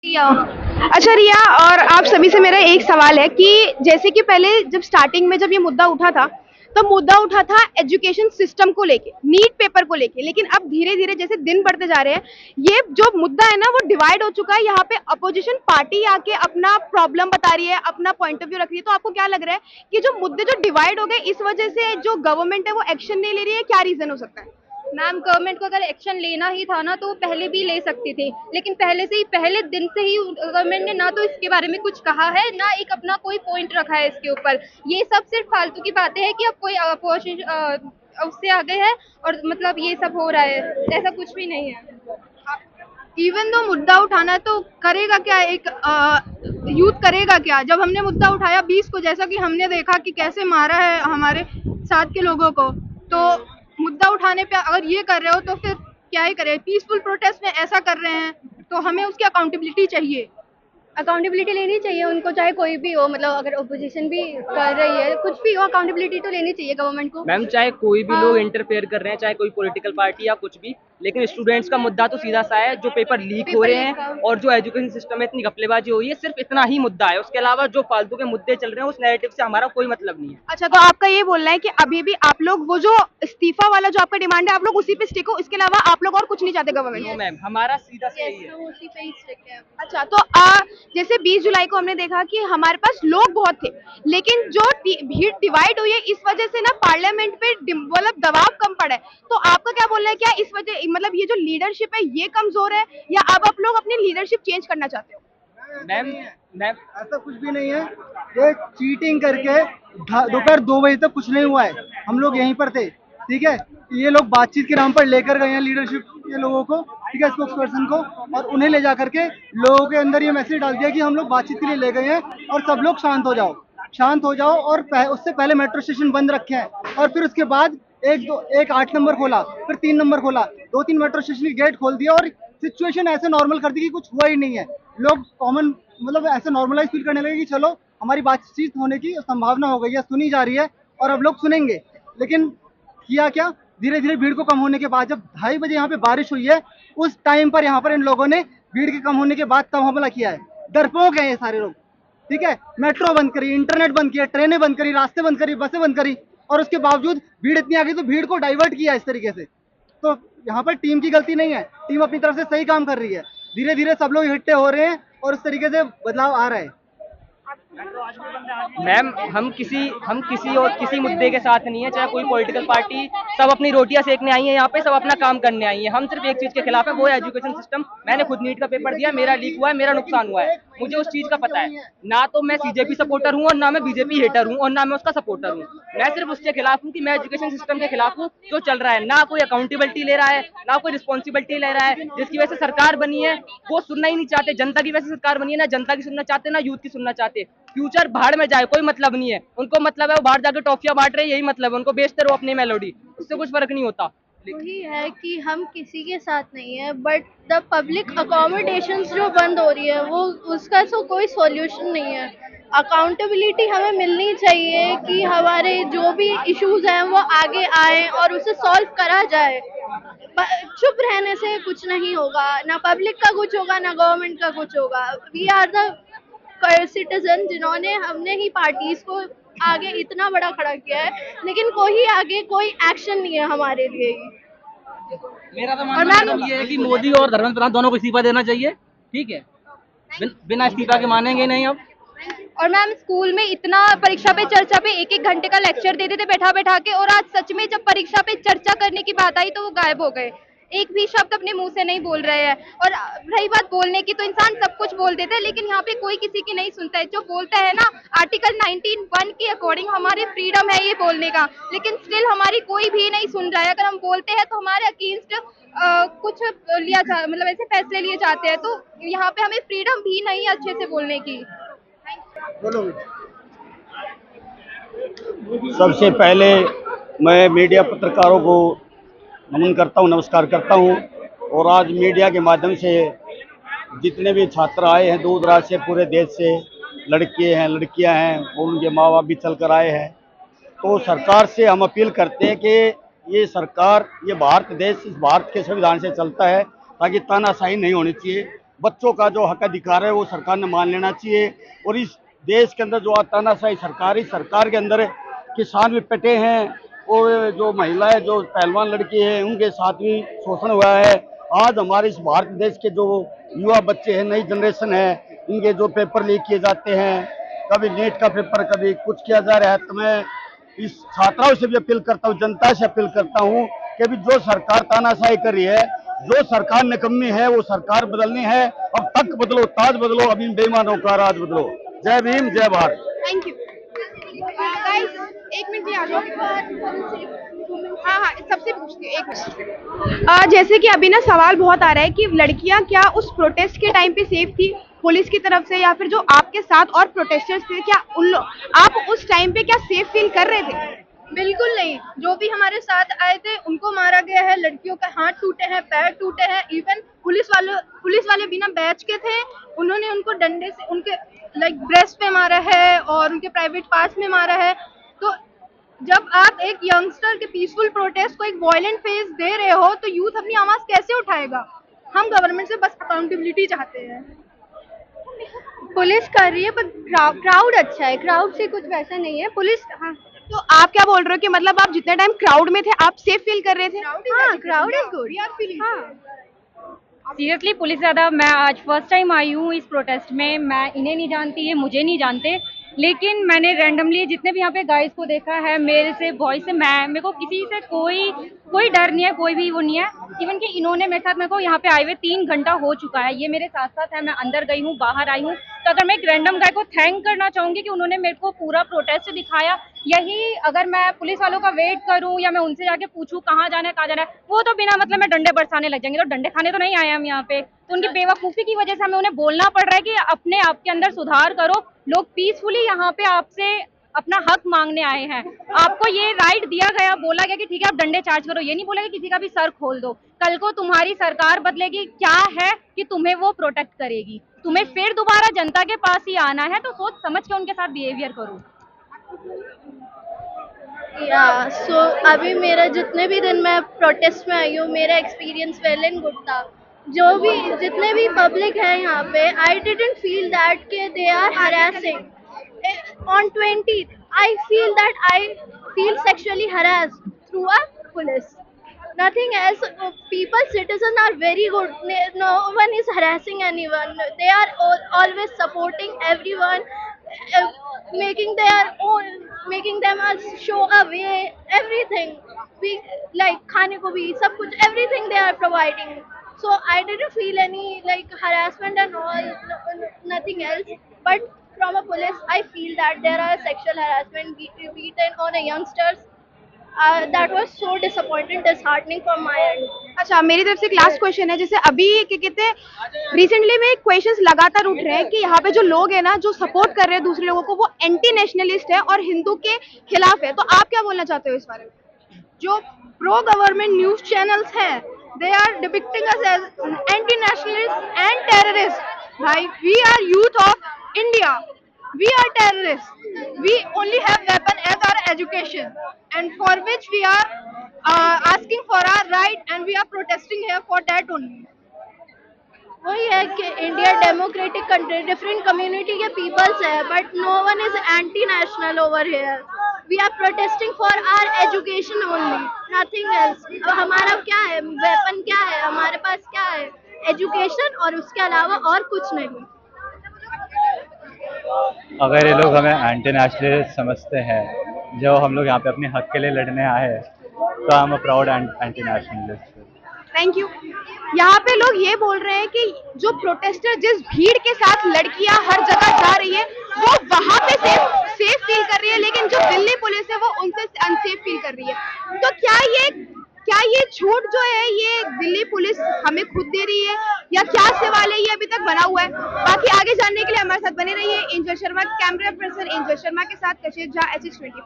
रिया। अच्छा रिया, और आप सभी से मेरा एक सवाल है कि जैसे कि पहले जब स्टार्टिंग में जब ये मुद्दा उठा था, तो मुद्दा उठा था एजुकेशन सिस्टम को लेके, नीट पेपर को लेके। लेकिन अब धीरे धीरे जैसे दिन बढ़ते जा रहे हैं, ये जो मुद्दा है ना वो डिवाइड हो चुका है। यहाँ पे अपोजिशन पार्टी आके अपना प्रॉब्लम बता रही है, अपना पॉइंट ऑफ व्यू रख रही है। तो आपको क्या लग रहा है कि जो मुद्दे जो डिवाइड हो गए, इस वजह से जो गवर्नमेंट है वो एक्शन नहीं ले रही है? क्या रीजन हो सकता है? मैम, गवर्नमेंट को अगर एक्शन लेना ही था ना तो वो पहले भी ले सकती थी, लेकिन पहले दिन से ही गवर्नमेंट ने ना तो इसके बारे में कुछ कहा है, ना एक अपना कोई पॉइंट रखा है इसके ऊपर। ये सब सिर्फ फालतू की बातें हैं कि अब कोई उससे आगे है और मतलब ये सब हो रहा है, ऐसा कुछ भी नहीं है। इवन दो मुद्दा उठाना है तो करेगा क्या एक यूथ? करेगा क्या जब हमने मुद्दा उठाया 20 को, जैसा कि हमने देखा कि कैसे मारा है हमारे साथ के लोगों को। तो मुद्दा उठाने पे अगर ये कर रहे हो तो फिर क्या ही करें? पीसफुल प्रोटेस्ट में ऐसा कर रहे हैं तो हमें उसकी अकाउंटेबिलिटी चाहिए। अकाउंटेबिलिटी लेनी चाहिए उनको, चाहे कोई भी हो। मतलब अगर ओपोजिशन भी कर रही है, कुछ भी हो, अकाउंटेबिलिटी तो लेनी चाहिए गवर्नमेंट को। मैम, चाहे कोई भी लोग हाँ। इंटरफेयर कर रहे हैं, चाहे कोई पॉलिटिकल पार्टी या कुछ भी, लेकिन स्टूडेंट्स का मुद्दा तो सीधा सा है। जो पेपर लीक हो पेपर रहे लीक का। हैं और जो एजुकेशन सिस्टम में इतनी घपलेबाजी हो रही है, सिर्फ इतना ही मुद्दा है। उसके अलावा जो फालतू के मुद्दे चल रहे हैं उस नैरेटिव से हमारा कोई मतलब नहीं है। अच्छा, तो आपका ये बोलना है कि अभी भी आप लोग वो जो इस्तीफा वाला जो आपका डिमांड है, आप लोग उसी पे स्टिक हो, इसके अलावा आप लोग और कुछ नहीं चाहते गवर्नमेंट नो से? मैम, हमारा सीधा से यस, यही है। हम उसी पे ही स्टिक है। अच्छा, तो जैसे 20 जुलाई को हमने देखा कि हमारे पास लोग बहुत थे, लेकिन जो भीड़ डिवाइड हुई है इस वजह से ना पार्लियामेंट पे मतलब दबाव कम पड़ा है। तो आपका क्या बोलना है, क्या इस वजह मतलब ये जो लीडरशिप है ये कमजोर है, या अब आप लोग अपनी लीडरशिप चेंज करना चाहते हो? मैम मैम ऐसा कुछ भी नहीं है। ये चीटिंग करके दोपहर 2 बजे तक कुछ नहीं हुआ है। हम लोग यहीं पर थे, ठीक है। ये लोग बातचीत के नाम पर लेकर गए हैं लीडरशिप के लोगों को, ठीक है, स्पोक्स पर्सन को, और उन्हें ले जा करके लोगों के अंदर ये मैसेज डाल दिया कि हम लोग बातचीत के लिए ले गए हैं और सब लोग शांत हो जाओ, शांत हो जाओ। और उससे पहले मेट्रो स्टेशन बंद रखे हैं, और फिर उसके बाद एक 8 नंबर खोला, फिर 3 नंबर खोला, 2-3 मेट्रो स्टेशन की गेट खोल दिया, और सिचुएशन ऐसे नॉर्मल कर दी कि कुछ हुआ ही नहीं है। लोग कॉमन मतलब ऐसे नॉर्मलाइज फील करने लगे कि चलो हमारी बातचीत होने की संभावना हो गई है, सुनी जा रही है और अब लोग सुनेंगे। लेकिन किया क्या, धीरे धीरे भीड़ को कम होने के बाद जब 2:30 बजे यहाँ पे बारिश हुई है, उस टाइम पर यहाँ पर इन लोगों ने भीड़ के कम होने के बाद तब हमला किया है। डरपोक है ये सारे लोग, ठीक है। मेट्रो बंद करी, इंटरनेट बंद किया, ट्रेनें बंद करी, रास्ते बंद करी, बसें बंद करी, और उसके बावजूद भीड़ इतनी आ गई तो भीड़ को डाइवर्ट किया इस तरीके से। तो यहाँ पर टीम की गलती नहीं है, टीम अपनी तरफ से सही काम कर रही है। धीरे धीरे सब लोग इकट्ठे हो रहे हैं और उस तरीके से बदलाव आ रहा है। मैम, हम किसी और किसी मुद्दे के साथ नहीं है, चाहे कोई पॉलिटिकल पार्टी। सब अपनी रोटियां सेकने आई है यहाँ पे, सब अपना काम करने आई है। हम सिर्फ एक चीज के खिलाफ है, वो है एजुकेशन सिस्टम। मैंने खुद नीट का पेपर दिया, मेरा लीक हुआ है, मेरा नुकसान हुआ है, मुझे उस चीज का पता है। ना तो मैं सीजेपी सपोर्टर हूँ और ना मैं बीजेपी हेटर हूँ और ना मैं उसका सपोर्टर हूँ। मैं सिर्फ उसके खिलाफ हूँ कि मैं एजुकेशन सिस्टम के खिलाफ हूँ जो चल रहा है। ना कोई अकाउंटेबिलिटी ले रहा है, ना कोई रिस्पॉन्सिबिलिटी ले रहा है। जिसकी वजह से सरकार बनी है वो सुनना ही नहीं चाहते। जनता की वजह से सरकार बनी है, ना जनता की सुनना चाहते, ना यूथ की सुनना चाहते। फ्यूचर भाड़ में जाए, कोई मतलब नहीं है उनको। मतलब है वो बाहर जाकर टॉफियां बांट रहे हैं, यही मतलब है उनको। बेचते रहो अपनी मेलोडी, उससे कुछ फर्क नहीं होता। वही है कि हम किसी के साथ नहीं है, बट द पब्लिक अकोमोडेशंस जो बंद हो रही है वो उसका तो कोई सॉल्यूशन नहीं है। अकाउंटेबिलिटी हमें मिलनी चाहिए कि हमारे जो भी इश्यूज हैं वो आगे आए और उसे सॉल्व करा जाए। चुप रहने से कुछ नहीं होगा, ना पब्लिक का कुछ होगा ना गवर्नमेंट का कुछ होगा। वी आर द सिटीजन जिन्होंने हमने ही पार्टीज को आगे इतना बड़ा खड़ा किया है, लेकिन कोई आगे कोई एक्शन नहीं है हमारे लिए। मेरा तो मानना ये है कि मोदी और धर्मेंद्र प्रधान दोनों को इस्तीफा देना चाहिए, ठीक है। बिना इस्तीफा के मानेंगे नहीं अब। और मैम, स्कूल में इतना परीक्षा पे चर्चा पे 1-1 घंटे का लेक्चर देते थे बैठा बैठा के, और आज सच में जब परीक्षा पे चर्चा करने की बात आई तो वो गायब हो गए। एक भी शब्द अपने मुंह से नहीं बोल रहे हैं। और रही बात बोलने की, तो इंसान सब कुछ बोल देता है, लेकिन यहाँ पे कोई किसी की नहीं सुनता है। जो बोलता है ना, आर्टिकल 19(1) के अकॉर्डिंग हमारी फ्रीडम है ये बोलने का, लेकिन स्टिल हमारी कोई भी नहीं सुन रहा है। अगर हम बोलते हैं तो हमारे अगेंस्ट कुछ लिया जा, मतलब ऐसे फैसले लिए जाते हैं। तो यहाँ पे हमें फ्रीडम भी नहीं है अच्छे से बोलने की। बोलो। सबसे पहले मैं मीडिया पत्रकारों को नमन करता हूं, नमस्कार करता हूं। और आज मीडिया के माध्यम से जितने भी छात्र आए हैं दूर दराज से, पूरे देश से, लड़के हैं, लड़कियां हैं और उनके माँ बाप भी चल कर आए हैं, तो सरकार से हम अपील करते हैं कि ये सरकार, ये भारत देश इस भारत के संविधान से चलता है, ताकि तानाशाही नहीं होनी चाहिए। बच्चों का जो हक अधिकार है वो सरकार ने मान लेना चाहिए। और इस देश के अंदर जो तानाशाही सरकार के अंदर किसान भी पिटे हैं और जो महिलाएं जो पहलवान लड़की है उनके साथ भी शोषण हुआ है। आज हमारे इस भारत देश के जो युवा बच्चे हैं, नई जनरेशन है, इनके जो पेपर लीक किए जाते हैं, कभी नीट का पेपर कभी कुछ किया जा रहा है, तो मैं इस छात्राओं से भी अपील करता हूँ, जनता से अपील करता हूँ कि अभी जो सरकार तानाशाही कर रही है, जो सरकार निकम्मी है वो सरकार बदलनी है। अब तक बदलो, ताज बदलो, अभी बेईमानों का राज बदलो। जय भीम, जय भारत। थैंक यू गाइस, एक मिनट भी आ जाओ। हाँ हाँ, सबसे पूछती हूँ, एक मिनट। जैसे कि अभी ना सवाल बहुत आ रहा है कि लड़कियां क्या उस प्रोटेस्ट के टाइम पे सेफ थी पुलिस की तरफ से, या फिर जो आपके साथ और प्रोटेस्टर्स थे, क्या आप उस टाइम पे क्या सेफ फील कर रहे थे? बिल्कुल नहीं। जो भी हमारे साथ आए थे उनको मारा गया है, लड़कियों के हाथ टूटे हैं, पैर टूटे हैं, इवन पुलिस वाले बिना बैच के थे, उन्होंने उनको डंडे से उनके ब्रेस्ट पे मारा है और उनके प्राइवेट पार्ट्स में मारा है। तो जब आप एक यंगस्टर के पीसफुल प्रोटेस्ट को एक वायलेंट फेस दे रहे हो तो यूथ अपनी आवाज कैसे उठाएगा? हम गवर्नमेंट से बस अकाउंटेबिलिटी चाहते हैं। पुलिस कर रही है पर क्राउड अच्छा है, क्राउड से कुछ वैसा नहीं है। पुलिस, हाँ। तो आप क्या बोल रहे हो कि मतलब आप जितने टाइम क्राउड में थे आप सेफ फील कर रहे थे? हाँ, crowd is good. Seriously police ज़्यादा, मैं आज फर्स्ट टाइम आई हूँ इस प्रोटेस्ट में। मैं इन्हें नहीं जानती, ये मुझे नहीं जानते, लेकिन मैंने रैंडमली जितने भी यहाँ पे गाइस को देखा है, मेल से बॉय से, मेरे को किसी से कोई डर नहीं है, कोई भी वो नहीं है। इवन कि इन्होंने मेरे साथ, मेरे को यहाँ पे आए हुए 3 घंटा हो चुका है, ये मेरे साथ साथ है, मैं अंदर गई हूँ, बाहर आई हूँ। तो अगर मैं एक रैंडम गाय को थैंक करना चाहूँगी कि उन्होंने मेरे को पूरा प्रोटेस्ट दिखाया। यही अगर मैं पुलिस वालों का वेट करूँ या मैं उनसे जाके पूछूँ कहाँ जाना है, वो तो बिना मतलब में डंडे बरसाने लग जाएंगे। तो डंडे खाने तो नहीं आए हम यहाँ पे, तो उनकी बेवकूफ़ी की वजह से हमें उन्हें बोलना पड़ रहा है कि अपने आप के अंदर सुधार करो। लोग पीसफुली यहाँ पे आपसे अपना हक मांगने आए हैं। आपको ये राइट दिया गया, बोला गया कि ठीक है आप डंडे चार्ज करो, ये नहीं बोला कि किसी का भी सर खोल दो। कल को तुम्हारी सरकार बदलेगी, क्या है कि तुम्हें वो प्रोटेक्ट करेगी? तुम्हें फिर दोबारा जनता के पास ही आना है, तो सोच समझ के उनके साथ बिहेवियर करो। सो अभी मेरा जितने भी दिन मैं प्रोटेस्ट में आई हूँ, मेरा एक्सपीरियंस वेल एंड गुड था। जो भी जितने भी पब्लिक है यहाँ पे, आई डिडंट फील दैट के they are harassing. On 20th, I feel that I feel sexually harassed through a police. Nothing else. People, citizens are very good. No one is harassing anyone. They are always supporting everyone, making them show a way. Everything. We like खाने को भी सब कुछ, everything they are providing. So I didn't feel any harassment and all, nothing else. But from a police, I feel that there are sexual harassment beaten on a youngsters. That was so disappointing, disheartening from my end. अच्छा, मेरी तरफ से एक last question है। जैसे अभी क्या कहते हैं, रिसेंटली में क्वेश्चंस लगातार उठ रहे हैं कि यहाँ पे जो लोग हैं ना, जो सपोर्ट कर रहे हैं दूसरे लोगों को, वो एंटी नेशनलिस्ट है और हिंदू के खिलाफ है। तो आप क्या बोलना चाहते हो इस बारे में? जो प्रो गवर्नमेंट न्यूज चैनल्स हैं, they are depicting us as anti-nationalists and terrorists. भाई, we are youth of India. We are terrorists. We only have weapon as our education, and for which we are asking for our right, and we are protesting here for that only. वही है कि India democratic country, different community के peoples है, but no one is anti national over here. We are protesting for our education only, nothing else. अब हमारा क्या है, weapon क्या है, हमारे पास क्या है? एजुकेशन, और उसके अलावा और कुछ नहीं। अगर ये लोग हमें एंटी नेशनलिस्ट समझते हैं, जो हम लोग यहाँ पे अपने हक के लिए लड़ने आए हैं, तो हम proud anti nationalist. Thank you. यहाँ पे लोग ये बोल रहे हैं कि जो प्रोटेस्टर जिस भीड़ के साथ लड़कियां हर जगह जा रही है, वो वहां पे सेफ फील कर रही है, लेकिन जो दिल्ली पुलिस है वो उनसे अनसेफ फील कर रही है। तो क्या ये झूठ जो है ये दिल्ली पुलिस हमें खुद दे रही है, या क्या सवाल है, ये अभी तक बना हुआ है। बाकी आगे जानने के लिए हमारे साथ बने रहिए। Angel Sharma, camera person angel Sharma के साथ कशिश झा, HH24।